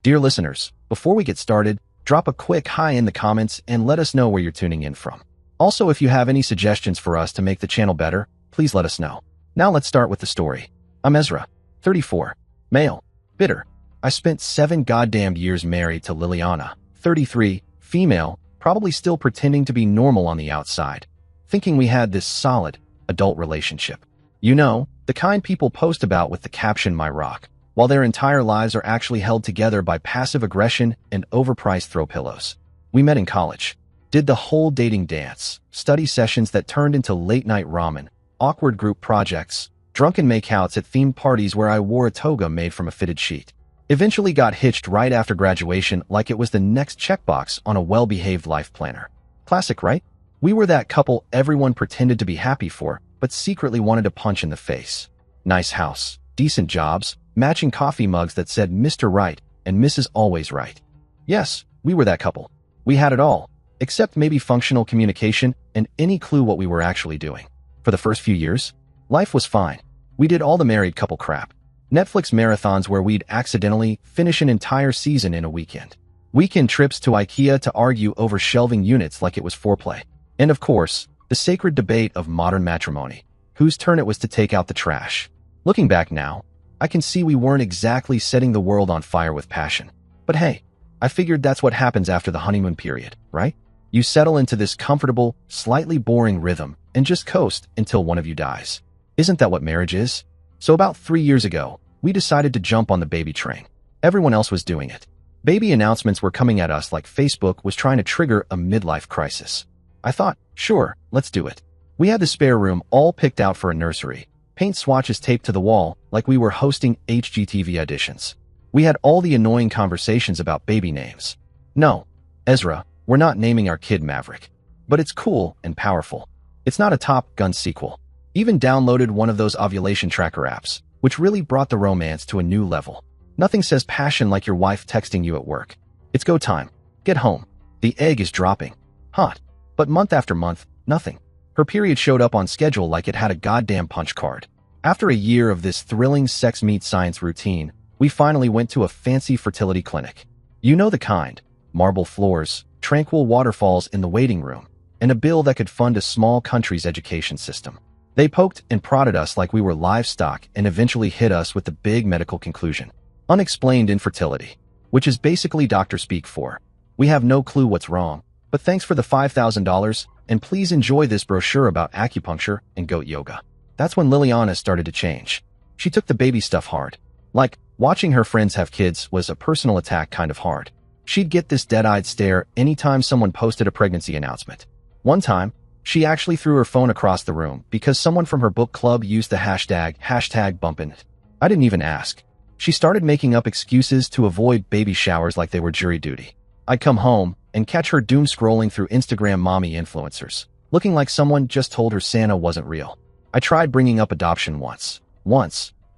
Dear listeners, before we get started, drop a quick hi in the comments and let us know where you're tuning in from. Also, if you have any suggestions for us to make the channel better, please let us know. Now let's start with the story. I'm Ezra, 34, male, bitter. I spent 7 goddamn years married to Liliana, 33, female, probably still pretending to be normal on the outside, thinking we had this solid, adult relationship. You know, the kind people post about with the caption "My Rock," while their entire lives are actually held together by passive aggression and overpriced throw pillows. We met in college, did the whole dating dance, study sessions that turned into late-night ramen, awkward group projects, drunken makeouts at themed parties where I wore a toga made from a fitted sheet. Eventually got hitched right after graduation like it was the next checkbox on a well-behaved life planner. Classic, right? We were that couple everyone pretended to be happy for, but secretly wanted to punch in the face. Nice house, decent jobs, matching coffee mugs that said Mr. Right and Mrs. Always Right. Yes, we were that couple. We had it all, except maybe functional communication and any clue what we were actually doing. For the first few years, life was fine. We did all the married couple crap. Netflix marathons where we'd accidentally finish an entire season in a weekend. Weekend trips to IKEA to argue over shelving units like it was foreplay. And of course, the sacred debate of modern matrimony, whose turn it was to take out the trash. Looking back now, I can see we weren't exactly setting the world on fire with passion. But hey, I figured that's what happens after the honeymoon period, right? You settle into this comfortable, slightly boring rhythm and just coast until one of you dies. Isn't that what marriage is? So about 3 years ago, we decided to jump on the baby train. Everyone else was doing it. Baby announcements were coming at us like Facebook was trying to trigger a midlife crisis. I thought, sure, let's do it. We had the spare room all picked out for a nursery, paint swatches taped to the wall like we were hosting HGTV auditions. We had all the annoying conversations about baby names. No, Ezra, we're not naming our kid Maverick. But it's cool and powerful. It's not a Top Gun sequel. Even downloaded one of those ovulation tracker apps, which really brought the romance to a new level. Nothing says passion like your wife texting you at work. It's go time. Get home. The egg is dropping. Hot. But month after month, nothing. Her period showed up on schedule like it had a goddamn punch card. After a year of this thrilling sex meets science routine, we finally went to a fancy fertility clinic. You know the kind. Marble floors, tranquil waterfalls in the waiting room, and a bill that could fund a small country's education system. They poked and prodded us like we were livestock and eventually hit us with the big medical conclusion. Unexplained infertility, which is basically doctor speak for, we have no clue what's wrong, but thanks for the $5,000, and please enjoy this brochure about acupuncture and goat yoga. That's when Liliana started to change. She took the baby stuff hard. Like, watching her friends have kids was a personal attack kind of hard. She'd get this dead-eyed stare anytime someone posted a pregnancy announcement. One time, she actually threw her phone across the room because someone from her book club used the hashtag bumpin' it. I didn't even ask. She started making up excuses to avoid baby showers like they were jury duty. I'd come home and catch her doom scrolling through Instagram mommy influencers, looking like someone just told her Santa wasn't real. I tried bringing up adoption once,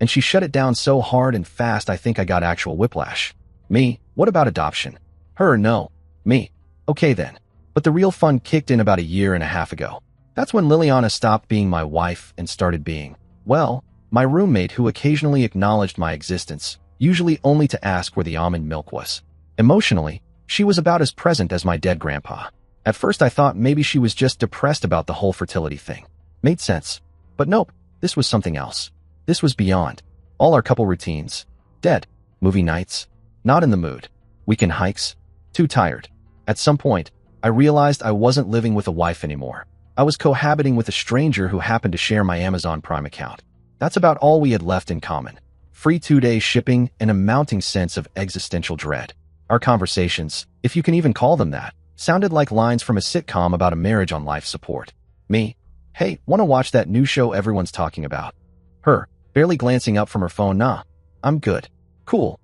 and she shut it down so hard and fast I think I got actual whiplash. Me, what about adoption? Her, no. Me. Okay then. But the real fun kicked in about a year and a half ago. That's when Liliana stopped being my wife and started being, well, my roommate who occasionally acknowledged my existence, usually only to ask where the almond milk was. Emotionally, she was about as present as my dead grandpa. At first I thought maybe she was just depressed about the whole fertility thing. Made sense. But nope, this was something else. This was beyond. All our couple routines. Dead. Movie nights. Not in the mood. Weekend hikes. Too tired. At some point, I realized I wasn't living with a wife anymore. I was cohabiting with a stranger who happened to share my Amazon Prime account. That's about all we had left in common. Free 2-day shipping and a mounting sense of existential dread. Our conversations, if you can even call them that, sounded like lines from a sitcom about a marriage on life support. Me, hey, wanna watch that new show everyone's talking about? Her, barely glancing up from her phone, nah, I'm good. Cool,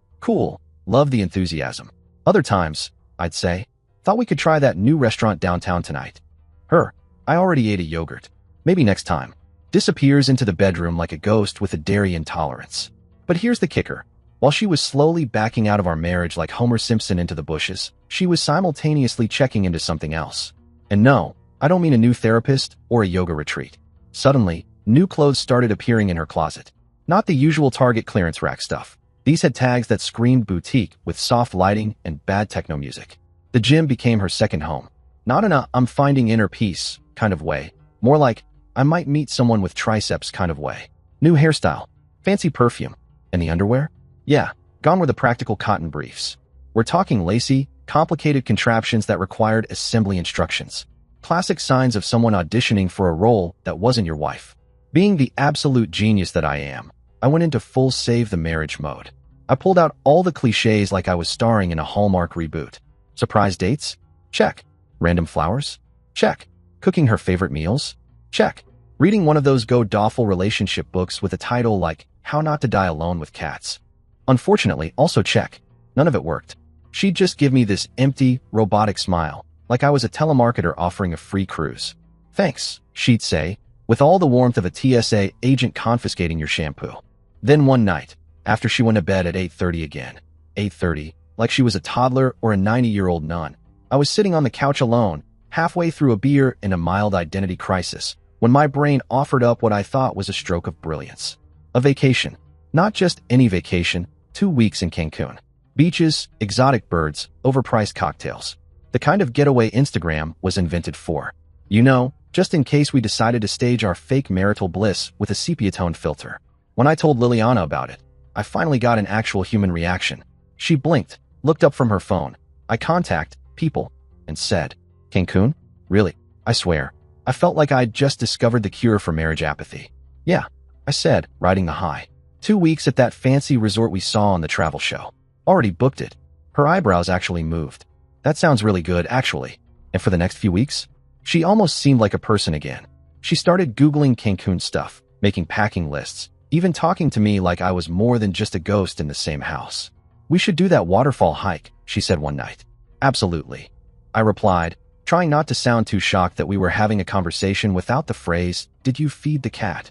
love the enthusiasm. Other times, I'd say, thought we could try that new restaurant downtown tonight. Her, I already ate a yogurt. Maybe next time. Disappears into the bedroom like a ghost with a dairy intolerance. But here's the kicker. While she was slowly backing out of our marriage like Homer Simpson into the bushes, she was simultaneously checking into something else. And no, I don't mean a new therapist or a yoga retreat. Suddenly, new clothes started appearing in her closet. Not the usual Target clearance rack stuff. These had tags that screamed boutique with soft lighting and bad techno music. The gym became her second home. Not in a "I'm finding inner peace" kind of way, more like "I might meet someone with triceps" kind of way. New hairstyle, fancy perfume, and the underwear? Yeah, gone were the practical cotton briefs. We're talking lacy, complicated contraptions that required assembly instructions. Classic signs of someone auditioning for a role that wasn't your wife. Being the absolute genius that I am, I went into full save the marriage mode. I pulled out all the cliches like I was starring in a Hallmark reboot. Surprise dates? Check. Random flowers? Check. Cooking her favorite meals? Check. Reading one of those go-doffel relationship books with a title like How Not to Die Alone with Cats? Unfortunately, also check. None of it worked. She'd just give me this empty, robotic smile, like I was a telemarketer offering a free cruise. Thanks, she'd say, with all the warmth of a TSA agent confiscating your shampoo. Then one night, after she went to bed at 8:30 again, 8:30, like she was a toddler or a 90-year-old nun, I was sitting on the couch alone, halfway through a beer in a mild identity crisis, when my brain offered up what I thought was a stroke of brilliance. A vacation. Not just any vacation, 2 weeks in Cancun. Beaches, exotic birds, overpriced cocktails. The kind of getaway Instagram was invented for. You know, just in case we decided to stage our fake marital bliss with a sepia-tone filter. When I told Liliana about it, I finally got an actual human reaction. She blinked, looked up from her phone. I contact people and said, "Cancun? Really? I swear. I felt like I'd just discovered the cure for marriage apathy." "Yeah," I said, riding the high. 2 weeks at that fancy resort we saw on the travel show. Already booked it. Her eyebrows actually moved. "That sounds really good, actually. And for the next few weeks?" She almost seemed like a person again. She started Googling Cancun stuff, making packing lists, even talking to me like I was more than just a ghost in the same house. "We should do that waterfall hike," she said one night. "Absolutely," I replied, trying not to sound too shocked that we were having a conversation without the phrase, "Did you feed the cat?"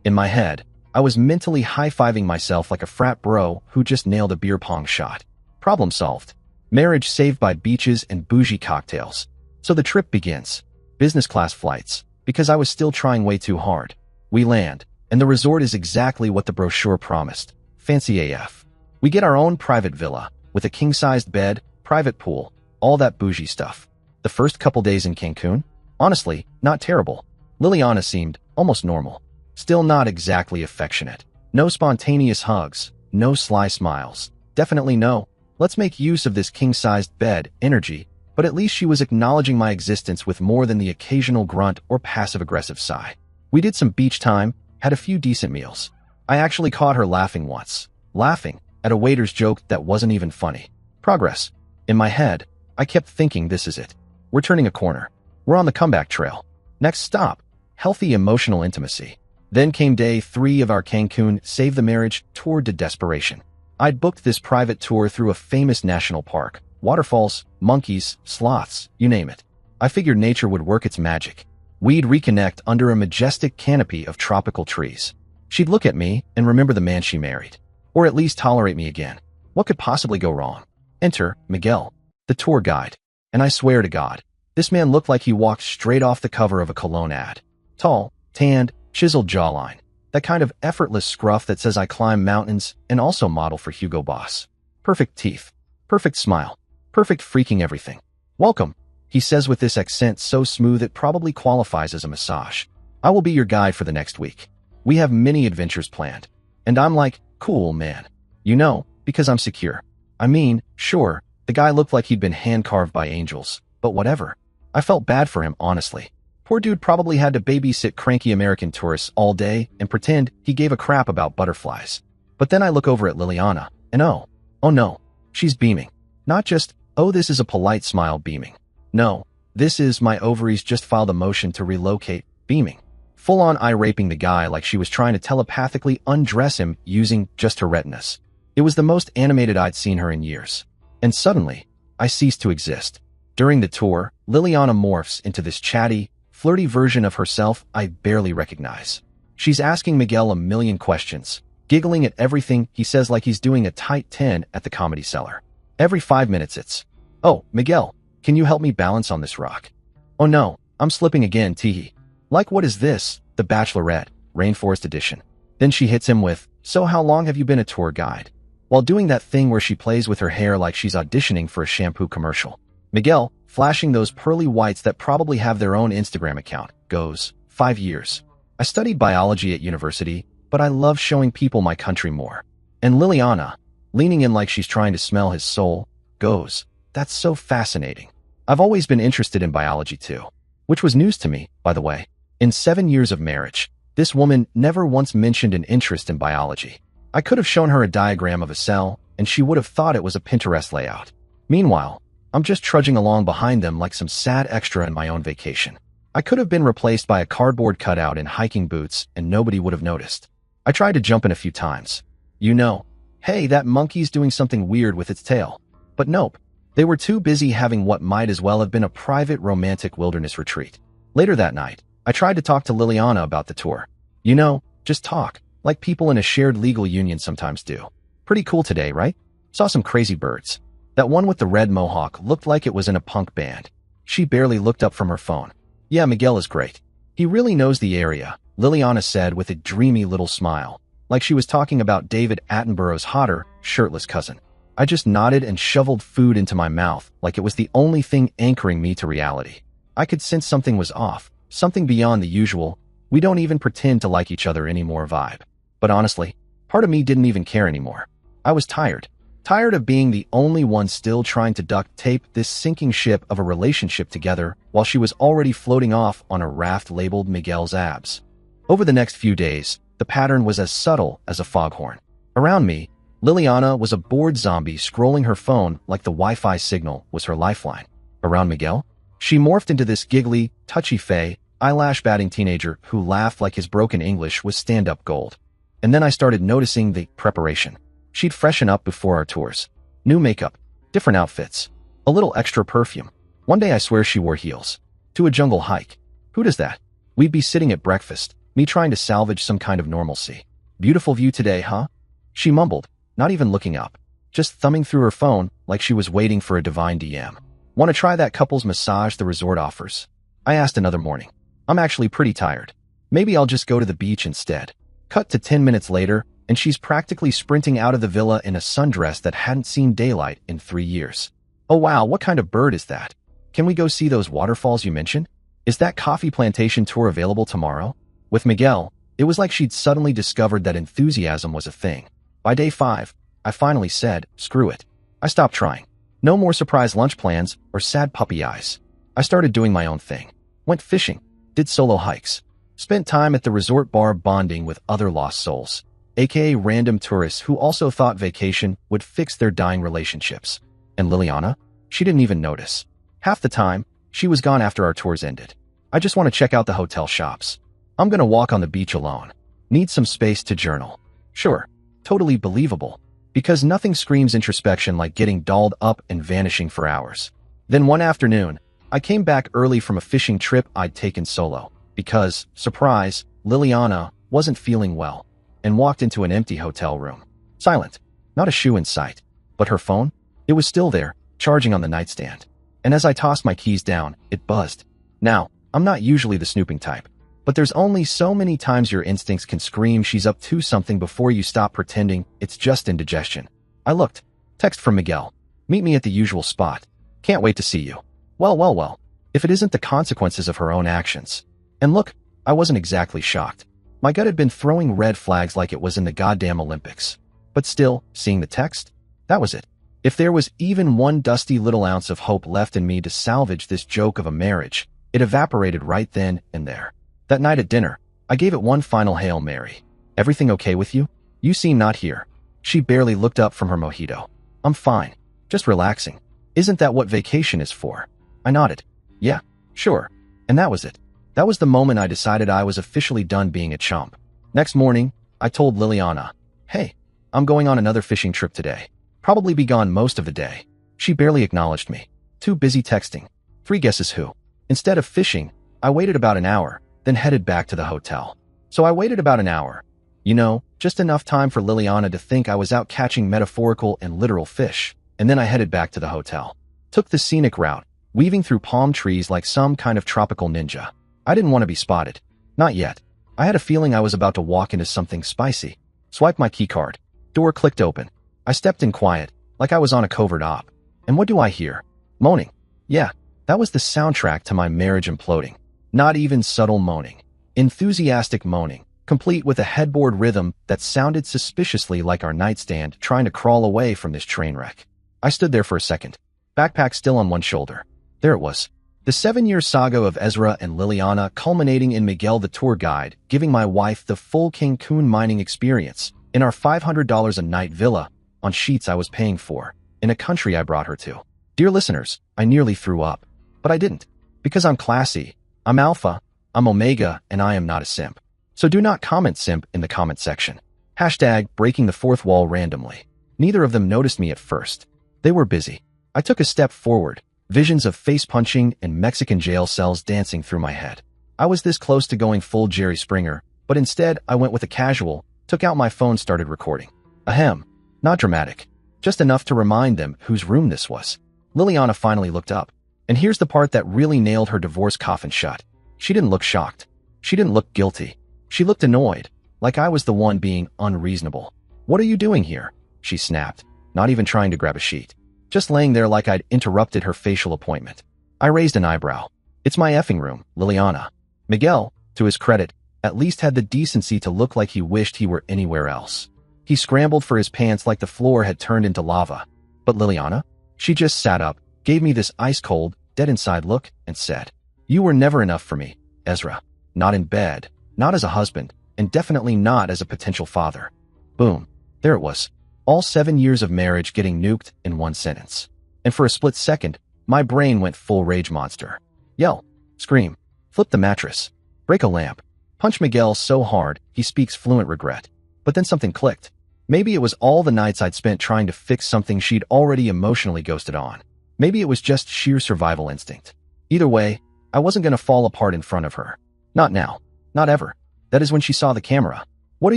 In my head, I was mentally high-fiving myself like a frat bro who just nailed a beer pong shot. Problem solved. Marriage saved by beaches and bougie cocktails. So the trip begins. Business class flights, because I was still trying way too hard. We land, and the resort is exactly what the brochure promised. Fancy AF. We get our own private villa, with a king-sized bed, private pool, all that bougie stuff. The first couple days in Cancun? Honestly, not terrible. Liliana seemed almost normal. Still not exactly affectionate. No spontaneous hugs, no sly smiles. Definitely no, "Let's make use of this king-sized bed" energy, but at least she was acknowledging my existence with more than the occasional grunt or passive-aggressive sigh. We did some beach time, had a few decent meals. I actually caught her laughing once. Laughing at a waiter's joke that wasn't even funny. Progress. In my head, I kept thinking, this is it. We're turning a corner. We're on the comeback trail. Next stop, healthy emotional intimacy. Then came day 3 of our Cancun Save the Marriage tour to desperation. I'd booked this private tour through a famous national park. Waterfalls, monkeys, sloths, you name it. I figured nature would work its magic. We'd reconnect under a majestic canopy of tropical trees. She'd look at me and remember the man she married. Or at least tolerate me again. What could possibly go wrong? Enter Miguel, the tour guide. And I swear to God, this man looked like he walked straight off the cover of a cologne ad. Tall, tanned, chiseled jawline. That kind of effortless scruff that says I climb mountains and also model for Hugo Boss. Perfect teeth. Perfect smile. Perfect freaking everything. "Welcome," he says with this accent so smooth it probably qualifies as a massage. "I will be your guide for the next week. We have many adventures planned." And I'm like, cool, man. You know, because I'm secure. I mean, sure, the guy looked like he'd been hand-carved by angels, but whatever. I felt bad for him, honestly. Poor dude probably had to babysit cranky American tourists all day and pretend he gave a crap about butterflies. But then I look over at Liliana, and oh no, she's beaming. Not just, oh, this is a polite smile beaming. No, this is my ovaries just filed a motion to relocate beaming. Full-on eye-raping the guy like she was trying to telepathically undress him using just her retinas. It was the most animated I'd seen her in years. And suddenly, I ceased to exist. During the tour, Liliana morphs into this chatty, flirty version of herself I barely recognize. She's asking Miguel a million questions, giggling at everything he says like he's doing a tight 10 at the Comedy Cellar. Every 5 minutes it's, "Oh, Miguel, can you help me balance on this rock? Oh no, I'm slipping again, teehee. Like what is this, The Bachelorette, Rainforest Edition?" Then she hits him with, "So how long have you been a tour guide?" while doing that thing where she plays with her hair like she's auditioning for a shampoo commercial. Miguel, flashing those pearly whites that probably have their own Instagram account, goes, 5 years. I studied biology at university, but I love showing people my country more. And Liliana, leaning in like she's trying to smell his soul, goes, that's so fascinating. I've always been interested in biology too. Which was news to me, by the way. In 7 years of marriage, this woman never once mentioned an interest in biology. I could have shown her a diagram of a cell, and she would have thought it was a Pinterest layout. Meanwhile, I'm just trudging along behind them like some sad extra in my own vacation. I could have been replaced by a cardboard cutout in hiking boots, and nobody would have noticed. I tried to jump in a few times. You know, hey, that monkey's doing something weird with its tail. But nope. They were too busy having what might as well have been a private romantic wilderness retreat. Later that night, I tried to talk to Liliana about the tour. You know, just talk, like people in a shared legal union sometimes do. Pretty cool today, right? Saw some crazy birds. That one with the red mohawk looked like it was in a punk band. She barely looked up from her phone. Yeah, Miguel is great. He really knows the area, Liliana said with a dreamy little smile, like she was talking about David Attenborough's hotter, shirtless cousin. I just nodded and shoveled food into my mouth like it was the only thing anchoring me to reality. I could sense something was off, something beyond the usual, we don't even pretend to like each other anymore vibe. But honestly, part of me didn't even care anymore. I was tired. Tired of being the only one still trying to duct tape this sinking ship of a relationship together while she was already floating off on a raft labeled Miguel's abs. Over the next few days, the pattern was as subtle as a foghorn. Around me, Liliana was a bored zombie scrolling her phone like the Wi-Fi signal was her lifeline. Around Miguel, she morphed into this giggly, touchy-fey, eyelash-batting teenager who laughed like his broken English was stand-up gold. And then I started noticing the preparation. She'd freshen up before our tours. New makeup, different outfits, a little extra perfume. One day I swear she wore heels. To a jungle hike. Who does that? We'd be sitting at breakfast, me trying to salvage some kind of normalcy. Beautiful view today, huh? She mumbled, not even looking up, just thumbing through her phone like she was waiting for a divine DM. Want to try that couple's massage the resort offers? I asked another morning. I'm actually pretty tired. Maybe I'll just go to the beach instead. Cut to 10 minutes later, and she's practically sprinting out of the villa in a sundress that hadn't seen daylight in 3 years. Oh wow, what kind of bird is that? Can we go see those waterfalls you mentioned? Is that coffee plantation tour available tomorrow? With Miguel, it was like she'd suddenly discovered that enthusiasm was a thing. By day 5, I finally said, screw it. I stopped trying. No more surprise lunch plans or sad puppy eyes. I started doing my own thing. Went fishing, did solo hikes, spent time at the resort bar bonding with other lost souls, aka random tourists who also thought vacation would fix their dying relationships. And Liliana? She didn't even notice. Half the time, she was gone after our tours ended. I just want to check out the hotel shops. I'm gonna walk on the beach alone. Need some space to journal. Sure, totally believable. Because nothing screams introspection like getting dolled up and vanishing for hours. Then one afternoon, I came back early from a fishing trip I'd taken solo. Because, surprise, Liliana wasn't feeling well, and walked into an empty hotel room. Silent, not a shoe in sight. But her phone? It was still there, charging on the nightstand. And as I tossed my keys down, it buzzed. Now, I'm not usually the snooping type. But there's only so many times your instincts can scream she's up to something before you stop pretending it's just indigestion. I looked. Text from Miguel. Meet me at the usual spot. Can't wait to see you. Well. If it isn't the consequences of her own actions. And look, I wasn't exactly shocked. My gut had been throwing red flags like it was in the goddamn Olympics. But still, seeing the text? That was it. If there was even one dusty little ounce of hope left in me to salvage this joke of a marriage, it evaporated right then and there. That night at dinner, I gave it one final Hail Mary. Everything okay with you? You seem not here. She barely looked up from her mojito. I'm fine. Just relaxing. Isn't that what vacation is for? I nodded. Yeah, sure. And that was it. That was the moment I decided I was officially done being a chump. Next morning, I told Liliana, hey, I'm going on another fishing trip today. Probably be gone most of the day. She barely acknowledged me. Too busy texting. 3 guesses who. Instead of fishing, I waited about an hour, then headed back to the hotel. So I waited about an hour. You know, just enough time for Liliana to think I was out catching metaphorical and literal fish, and then I headed back to the hotel. Took the scenic route, weaving through palm trees like some kind of tropical ninja. I didn't want to be spotted. Not yet. I had a feeling I was about to walk into something spicy. Swiped my keycard. Door clicked open. I stepped in quiet, like I was on a covert op. And what do I hear? Moaning. Yeah, that was the soundtrack to my marriage imploding. Not even subtle moaning. Enthusiastic moaning, complete with a headboard rhythm that sounded suspiciously like our nightstand trying to crawl away from this train wreck. I stood there for a second, backpack still on one shoulder. There it was. The 7-year saga of Ezra and Liliana culminating in Miguel the tour guide, giving my wife the full Cancun mining experience in our $500 a night villa on sheets I was paying for, in a country I brought her to. Dear listeners, I nearly threw up. But I didn't. Because I'm classy, I'm alpha, I'm omega, and I am not a simp. So do not comment simp in the comment section. Hashtag breaking the fourth wall randomly. Neither of them noticed me at first. They were busy. I took a step forward, visions of face punching and Mexican jail cells dancing through my head. I was this close to going full Jerry Springer, but instead I went with a casual, took out my phone, started recording. Ahem. Not dramatic. Just enough to remind them whose room this was. Liliana finally looked up. And here's the part that really nailed her divorce coffin shut. She didn't look shocked. She didn't look guilty. She looked annoyed, like I was the one being unreasonable. What are you doing here? She snapped, not even trying to grab a sheet. Just laying there like I'd interrupted her facial appointment. I raised an eyebrow. It's my effing room, Liliana. Miguel, to his credit, at least had the decency to look like he wished he were anywhere else. He scrambled for his pants like the floor had turned into lava. But Liliana? She just sat up, gave me this ice-cold, dead-inside look, and said, "You were never enough for me, Ezra. Not in bed, not as a husband, and definitely not as a potential father." Boom. There it was. All 7 years of marriage getting nuked in one sentence. And for a split second, my brain went full rage monster. Yell. Scream. Flip the mattress. Break a lamp. Punch Miguel so hard, he speaks fluent regret. But then something clicked. Maybe it was all the nights I'd spent trying to fix something she'd already emotionally ghosted on. Maybe it was just sheer survival instinct. Either way, I wasn't going to fall apart in front of her. Not now. Not ever. That is when she saw the camera. "What are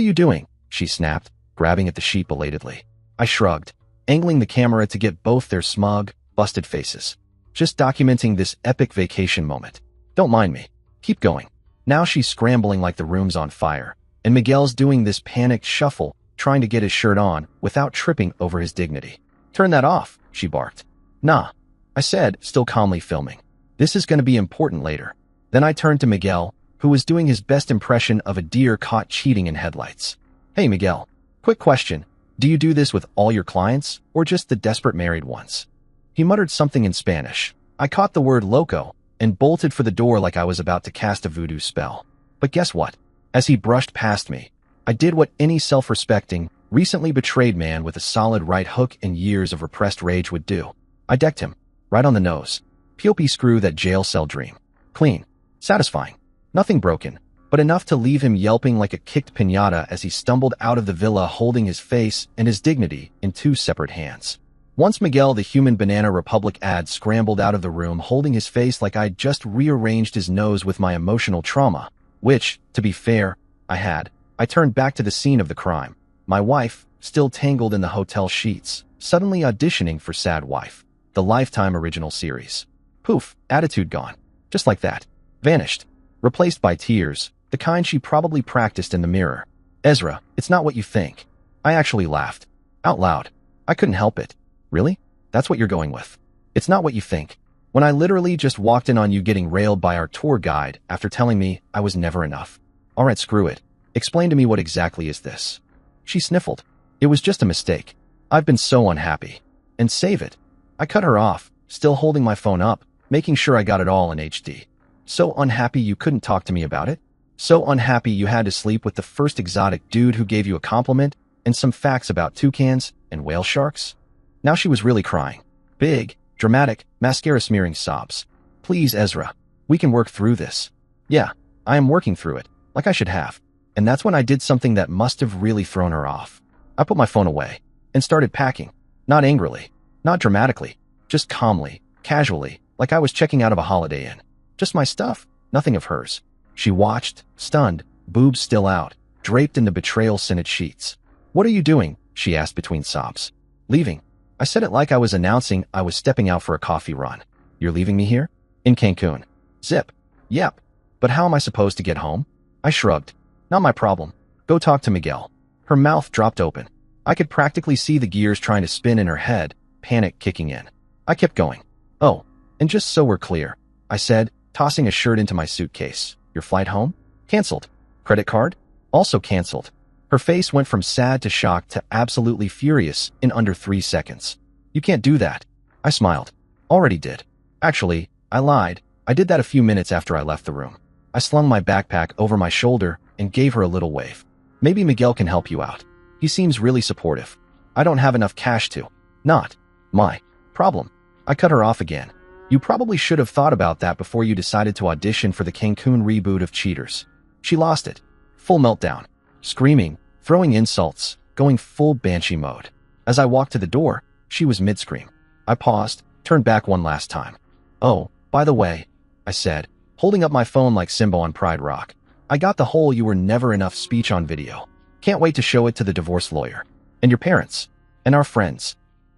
you doing?" she snapped, grabbing at the sheet belatedly. I shrugged, angling the camera to get both their smug, busted faces. Just documenting this epic vacation moment. Don't mind me. Keep going. Now she's scrambling like the room's on fire, and Miguel's doing this panicked shuffle, trying to get his shirt on without tripping over his dignity. "Turn that off," she barked. "Nah," I said, still calmly filming. "This is going to be important later." Then I turned to Miguel, who was doing his best impression of a deer caught cheating in headlights. "Hey Miguel, quick question. Do you do this with all your clients, or just the desperate married ones?" He muttered something in Spanish. I caught the word loco, and bolted for the door like I was about to cast a voodoo spell. But guess what? As he brushed past me, I did what any self-respecting, recently betrayed man with a solid right hook and years of repressed rage would do. I decked him, right on the nose. P.O.P. screw that jail cell dream. Clean. Satisfying. Nothing broken, but enough to leave him yelping like a kicked piñata as he stumbled out of the villa holding his face and his dignity in 2 separate hands. Once Miguel the Human Banana Republic ad scrambled out of the room holding his face like I'd just rearranged his nose with my emotional trauma, which, to be fair, I had, I turned back to the scene of the crime. My wife, still tangled in the hotel sheets, suddenly auditioning for Sad Wife, the Lifetime original series. Poof, attitude gone. Just like that. Vanished. Replaced by tears, the kind she probably practiced in the mirror. "Ezra, it's not what you think." I actually laughed. Out loud. I couldn't help it. "Really? That's what you're going with? It's not what you think. When I literally just walked in on you getting railed by our tour guide after telling me I was never enough. Alright, screw it. Explain to me what exactly is this." She sniffled. "It was just a mistake. I've been so unhappy." And save it. I cut her off, still holding my phone up, making sure I got it all in HD. "So unhappy you couldn't talk to me about it? So unhappy you had to sleep with the first exotic dude who gave you a compliment and some facts about toucans and whale sharks?" Now she was really crying. Big, dramatic, mascara-smearing sobs. "Please, Ezra. We can work through this." Yeah, I am working through it, like I should have. And that's when I did something that must have really thrown her off. I put my phone away and started packing. Not angrily, not dramatically, just calmly, casually, like I was checking out of a Holiday Inn. Just my stuff, nothing of hers. She watched, stunned, boobs still out, draped in the betrayal-scented sheets. "What are you doing?" she asked between sobs. "Leaving." I said it like I was announcing I was stepping out for a coffee run. "You're leaving me here?" "In Cancun." "Zip." "Yep. But how am I supposed to get home?" I shrugged. "Not my problem. Go talk to Miguel." Her mouth dropped open. I could practically see the gears trying to spin in her head, panic kicking in. I kept going. "Oh, and just so we're clear," I said, tossing a shirt into my suitcase. "Your flight home? Cancelled. Credit card? Also cancelled." Her face went from sad to shocked to absolutely furious in under 3 seconds. "You can't do that." I smiled. "Already did. Actually, I lied. I did that a few minutes after I left the room." I slung my backpack over my shoulder and gave her a little wave. "Maybe Miguel can help you out. He seems really supportive. I don't have enough cash to." "Not my problem." I cut her off again. "You probably should have thought about that before you decided to audition for the Cancun reboot of Cheaters." She lost it. Full meltdown. Screaming, throwing insults, going full banshee mode. As I walked to the door, she was mid-scream. I paused, turned back one last time. "Oh, by the way," I said, holding up my phone like Simba on Pride Rock, "I got the whole 'you were never enough' speech on video. Can't wait to show it to the divorce lawyer. And your parents. And our friends."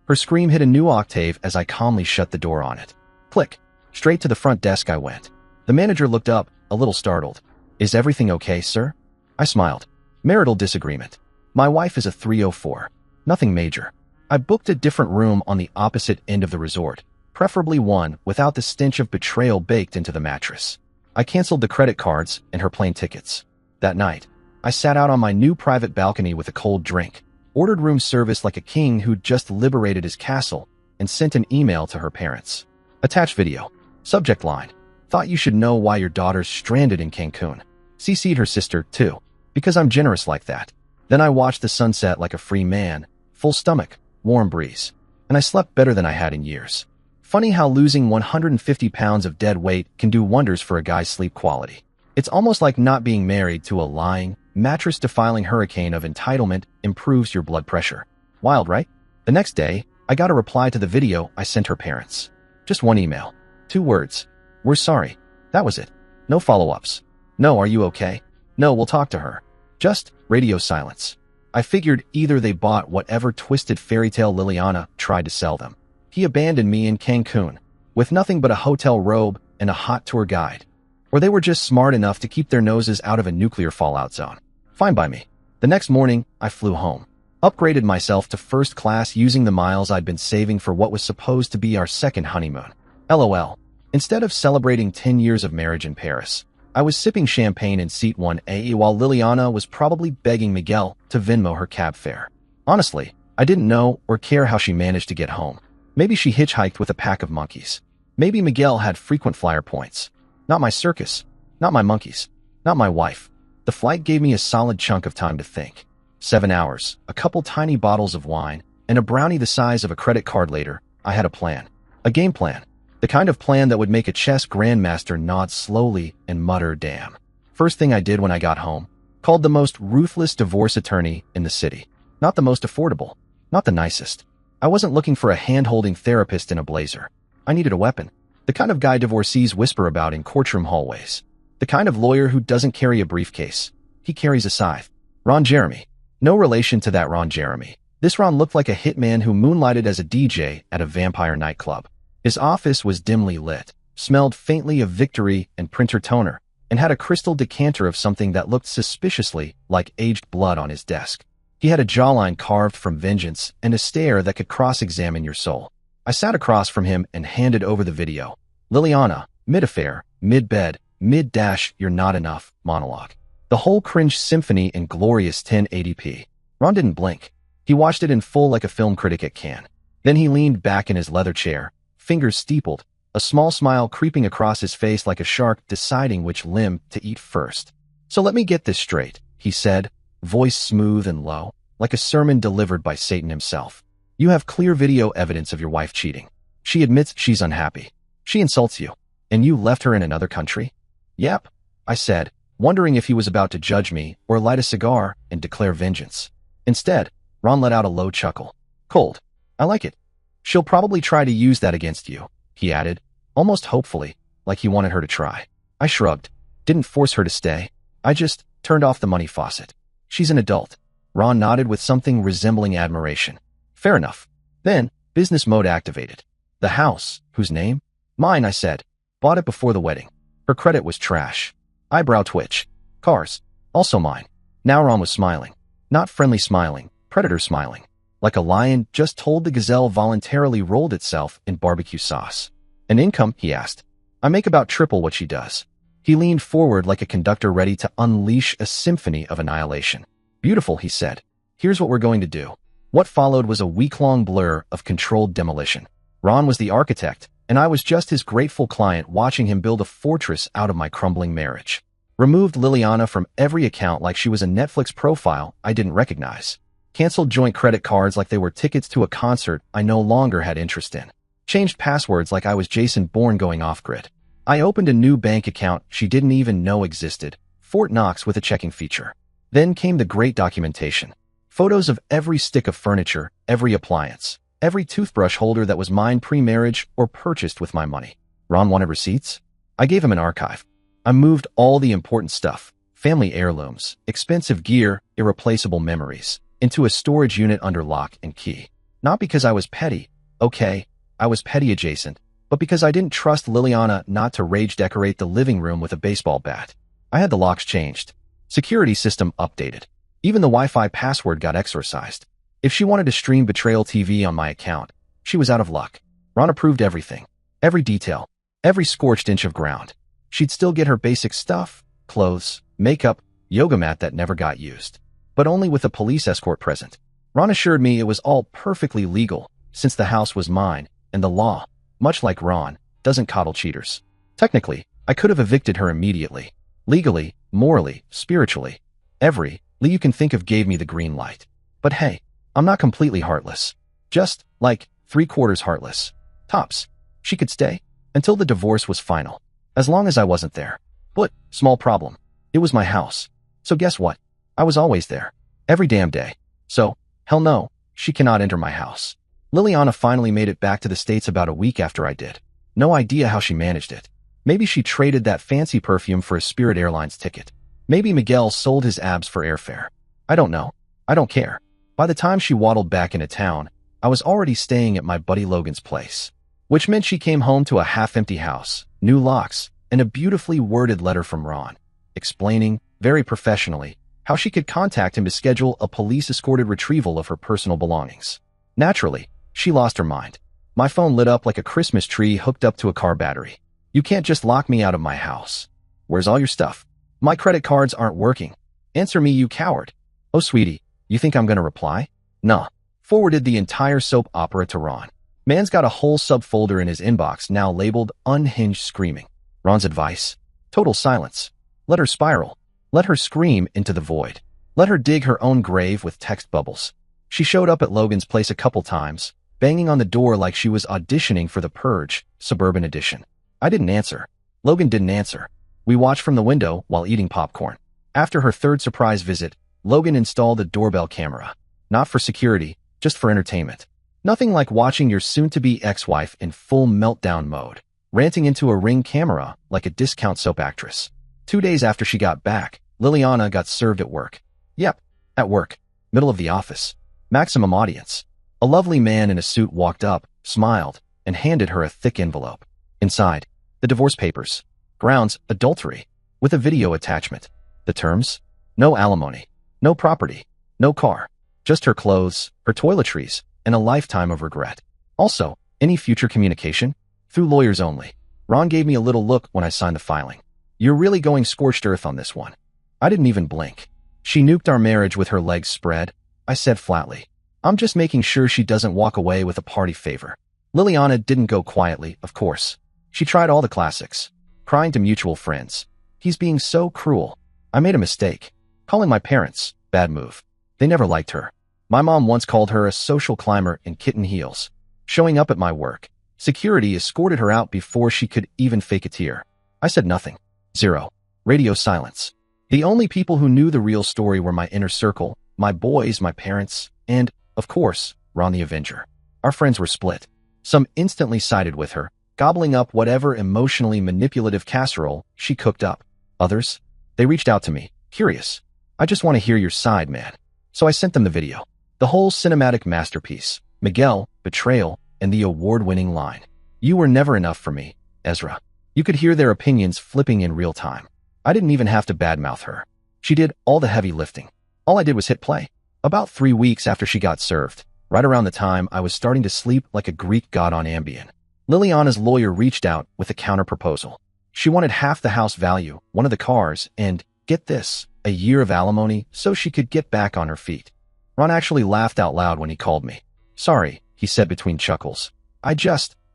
Her scream hit a new octave as I calmly shut the door on it. Click. Straight to the front desk I went. The manager looked up, a little startled. "Is everything okay, sir?" I smiled. "Marital disagreement. My wife is a 304. Nothing major. I booked a different room on the opposite end of the resort, preferably one without the stench of betrayal baked into the mattress." I canceled the credit cards and her plane tickets. That night, I sat out on my new private balcony with a cold drink, ordered room service like a king who'd just liberated his castle, and sent an email to her parents. Attached video. Subject line: "Thought you should know why your daughter's stranded in Cancun." CC'd her sister, too, because I'm generous like that. Then I watched the sunset like a free man, full stomach, warm breeze. And I slept better than I had in years. Funny how losing 150 pounds of dead weight can do wonders for a guy's sleep quality. It's almost like not being married to a lying, mattress-defiling hurricane of entitlement improves your blood pressure. Wild, right? The next day, I got a reply to the video I sent her parents. Just one email. 2 words. "We're sorry." That was it. No follow-ups. No, "Are you okay?" No, "We'll talk to her." Just radio silence. I figured either they bought whatever twisted fairytale Liliana tried to sell them. He abandoned me in Cancun, with nothing but a hotel robe and a hot tour guide. Or they were just smart enough to keep their noses out of a nuclear fallout zone. Fine by me. The next morning, I flew home. Upgraded myself to first class using the miles I'd been saving for what was supposed to be our second honeymoon. LOL. Instead of celebrating 10 years of marriage in Paris, I was sipping champagne in seat 1A while Liliana was probably begging Miguel to Venmo her cab fare. Honestly, I didn't know or care how she managed to get home. Maybe she hitchhiked with a pack of monkeys. Maybe Miguel had frequent flyer points. Not my circus. Not my monkeys. Not my wife. The flight gave me a solid chunk of time to think. 7 hours, a couple tiny bottles of wine, and a brownie the size of a credit card later, I had a plan. A game plan. The kind of plan that would make a chess grandmaster nod slowly and mutter, "Damn." First thing I did when I got home, called the most ruthless divorce attorney in the city. Not the most affordable. Not the nicest. I wasn't looking for a hand-holding therapist in a blazer. I needed a weapon. The kind of guy divorcees whisper about in courtroom hallways. The kind of lawyer who doesn't carry a briefcase. He carries a scythe. Ron Jeremy. No relation to that Ron Jeremy. This Ron looked like a hitman who moonlighted as a DJ at a vampire nightclub. His office was dimly lit, smelled faintly of Victory and printer toner, and had a crystal decanter of something that looked suspiciously like aged blood on his desk. He had a jawline carved from vengeance and a stare that could cross-examine your soul. I sat across from him and handed over the video. Liliana, mid-affair, mid-bed, mid-dash, "You're not enough" monologue. The whole cringe symphony in glorious 1080p. Ron didn't blink. He watched it in full like a film critic at Cannes. Then he leaned back in his leather chair, fingers steepled, a small smile creeping across his face like a shark deciding which limb to eat first. "So let me get this straight," he said, voice smooth and low, like a sermon delivered by Satan himself. "You have clear video evidence of your wife cheating. She admits she's unhappy. She insults you. And you left her in another country?" "Yep," I said, wondering if he was about to judge me or light a cigar and declare vengeance. Instead, Ron let out a low chuckle. "Cold. I like it. She'll probably try to use that against you," he added, almost hopefully, like he wanted her to try. I shrugged. Didn't force her to stay. I just turned off the money faucet. "She's an adult." Ron nodded with something resembling admiration. "Fair enough." Then, business mode activated. "The house, whose name?" "Mine," I said. "Bought it before the wedding." Her credit was trash. Eyebrow twitch. "Cars. Also mine." Now Ron was smiling. Not friendly smiling, Predator smiling. Like a lion just told the gazelle voluntarily rolled itself in barbecue sauce. An income, he asked. I make about triple what she does. He leaned forward like a conductor ready to unleash a symphony of annihilation. Beautiful, he said. Here's what we're going to do. What followed was a week-long blur of controlled demolition. Ron was the architect, and I was just his grateful client watching him build a fortress out of my crumbling marriage. Removed Liliana from every account like she was a Netflix profile I didn't recognize. Canceled joint credit cards like they were tickets to a concert I no longer had interest in. Changed passwords like I was Jason Bourne going off-grid. I opened a new bank account she didn't even know existed, Fort Knox with a checking feature. Then came the great documentation. Photos of every stick of furniture, every appliance, every toothbrush holder that was mine pre-marriage or purchased with my money. Ron wanted receipts? I gave him an archive. I moved all the important stuff, family heirlooms, expensive gear, irreplaceable memories, into a storage unit under lock and key. Not because I was petty. Okay, I was petty adjacent, but because I didn't trust Liliana not to rage decorate the living room with a baseball bat. I had the locks changed. Security system updated. Even the Wi-Fi password got exorcised. If she wanted to stream Betrayal TV on my account, she was out of luck. Ron approved everything. Every detail. Every scorched inch of ground. She'd still get her basic stuff, clothes, makeup, yoga mat that never got used. But only with a police escort present. Ron assured me it was all perfectly legal, since the house was mine, and the law, much like Ron, doesn't coddle cheaters. Technically, I could have evicted her immediately. Legally, morally, spiritually. Every Lee you can think of gave me the green light. But hey, I'm not completely heartless. Just, like, 3/4 heartless. Tops. She could stay until the divorce was final. As long as I wasn't there. But, small problem. It was my house. So guess what? I was always there. Every damn day. So, hell no, she cannot enter my house. Liliana finally made it back to the States about a week after I did. No idea how she managed it. Maybe she traded that fancy perfume for a Spirit Airlines ticket. Maybe Miguel sold his abs for airfare. I don't know. I don't care. By the time she waddled back into town, I was already staying at my buddy Logan's place. Which meant she came home to a half-empty house, new locks, and a beautifully worded letter from Ron, explaining, very professionally, how she could contact him to schedule a police-escorted retrieval of her personal belongings. Naturally, she lost her mind. My phone lit up like a Christmas tree hooked up to a car battery. You can't just lock me out of my house. Where's all your stuff? My credit cards aren't working. Answer me, you coward. Oh, sweetie, you think I'm gonna reply? Nah. Forwarded the entire soap opera to Ron. Man's got a whole subfolder in his inbox now labeled Unhinged Screaming. Ron's advice? Total silence. Let her spiral. Let her scream into the void. Let her dig her own grave with text bubbles. She showed up at Logan's place a couple times, banging on the door like she was auditioning for The Purge, Suburban Edition. I didn't answer. Logan didn't answer. We watched from the window while eating popcorn. After her third surprise visit, Logan installed a doorbell camera. Not for security, just for entertainment. Nothing like watching your soon-to-be ex-wife in full meltdown mode, ranting into a Ring camera like a discount soap actress. 2 days after she got back, Liliana got served at work. Yep, at work. Middle of the office. Maximum audience. A lovely man in a suit walked up, smiled, and handed her a thick envelope. Inside, the divorce papers. Grounds, adultery. With a video attachment. The terms? No alimony. No property. No car. Just her clothes, her toiletries, and a lifetime of regret. Also, any future communication? Through lawyers only. Ron gave me a little look when I signed the filing. You're really going scorched earth on this one. I didn't even blink. She nuked our marriage with her legs spread. I said flatly. I'm just making sure she doesn't walk away with a party favor. Liliana didn't go quietly, of course. She tried all the classics. Crying to mutual friends. He's being so cruel. I made a mistake. Calling my parents. Bad move. They never liked her. My mom once called her a social climber in kitten heels. Showing up at my work. Security escorted her out before she could even fake a tear. I said nothing. Zero. Radio silence. The only people who knew the real story were my inner circle, my boys, my parents, and, of course, Ron the Avenger. Our friends were split. Some instantly sided with her, gobbling up whatever emotionally manipulative casserole she cooked up. Others? They reached out to me, curious. I just want to hear your side, man. So I sent them the video. The whole cinematic masterpiece. Miguel, Betrayal, and the award-winning line. You were never enough for me, Ezra. You could hear their opinions flipping in real time. I didn't even have to badmouth her. She did all the heavy lifting. All I did was hit play. About 3 weeks after she got served, right around the time I was starting to sleep like a Greek god on Ambien, Liliana's lawyer reached out with a counterproposal. She wanted half the house value, one of the cars, and, get this, a year of alimony so she could get back on her feet. Ron actually laughed out loud when he called me. Sorry, he said between chuckles.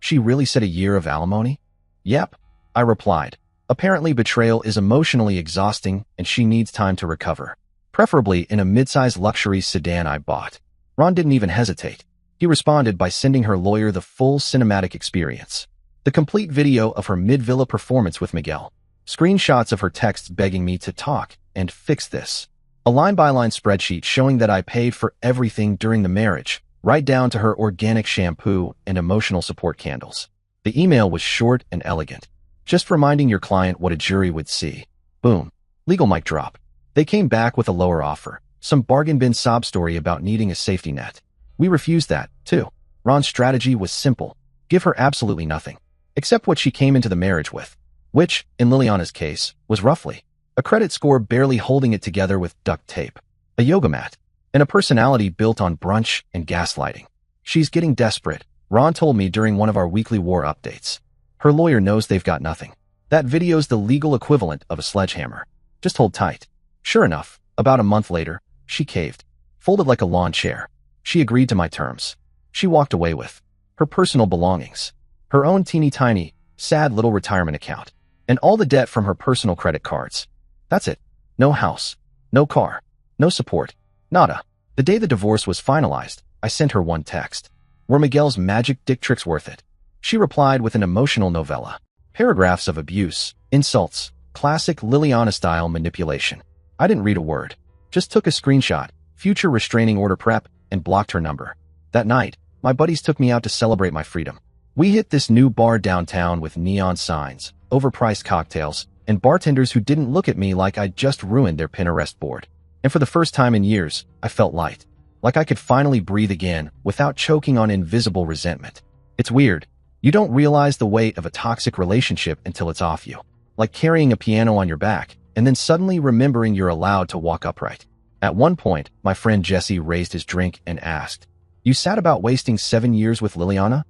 She really said a year of alimony? Yep, I replied. Apparently betrayal is emotionally exhausting and she needs time to recover. Preferably in a mid-sized luxury sedan I bought. Ron didn't even hesitate. He responded by sending her lawyer the full cinematic experience. The complete video of her mid-villa performance with Miguel. Screenshots of her texts begging me to talk and fix this. A line-by-line spreadsheet showing that I paid for everything during the marriage, right down to her organic shampoo and emotional support candles. The email was short and elegant. Just reminding your client what a jury would see. Boom. Legal mic drop. They came back with a lower offer. Some bargain bin sob story about needing a safety net. We refused that, too. Ron's strategy was simple. Give her absolutely nothing. Except what she came into the marriage with. Which, in Liliana's case, was roughly a credit score barely holding it together with duct tape, a yoga mat, and a personality built on brunch and gaslighting. She's getting desperate, Ron told me during one of our weekly war updates. Her lawyer knows they've got nothing. That video's the legal equivalent of a sledgehammer. Just hold tight. Sure enough, about a month later, she caved, folded like a lawn chair. She agreed to my terms. She walked away with her personal belongings, her own teeny-tiny, sad little retirement account, and all the debt from her personal credit cards. That's it. No house, no car, no support, nada. The day the divorce was finalized, I sent her one text. Were Miguel's magic dick tricks worth it? She replied with an emotional novella. Paragraphs of abuse, insults, classic Liliana-style manipulation. I didn't read a word. Just took a screenshot, future restraining order prep, and blocked her number. That night, my buddies took me out to celebrate my freedom. We hit this new bar downtown with neon signs, overpriced cocktails, and bartenders who didn't look at me like I'd just ruined their Pinterest board. And for the first time in years, I felt light. Like I could finally breathe again without choking on invisible resentment. It's weird. You don't realize the weight of a toxic relationship until it's off you. Like carrying a piano on your back, and then suddenly remembering you're allowed to walk upright. At one point, my friend Jesse raised his drink and asked, "You sad about wasting 7 years with Liliana?"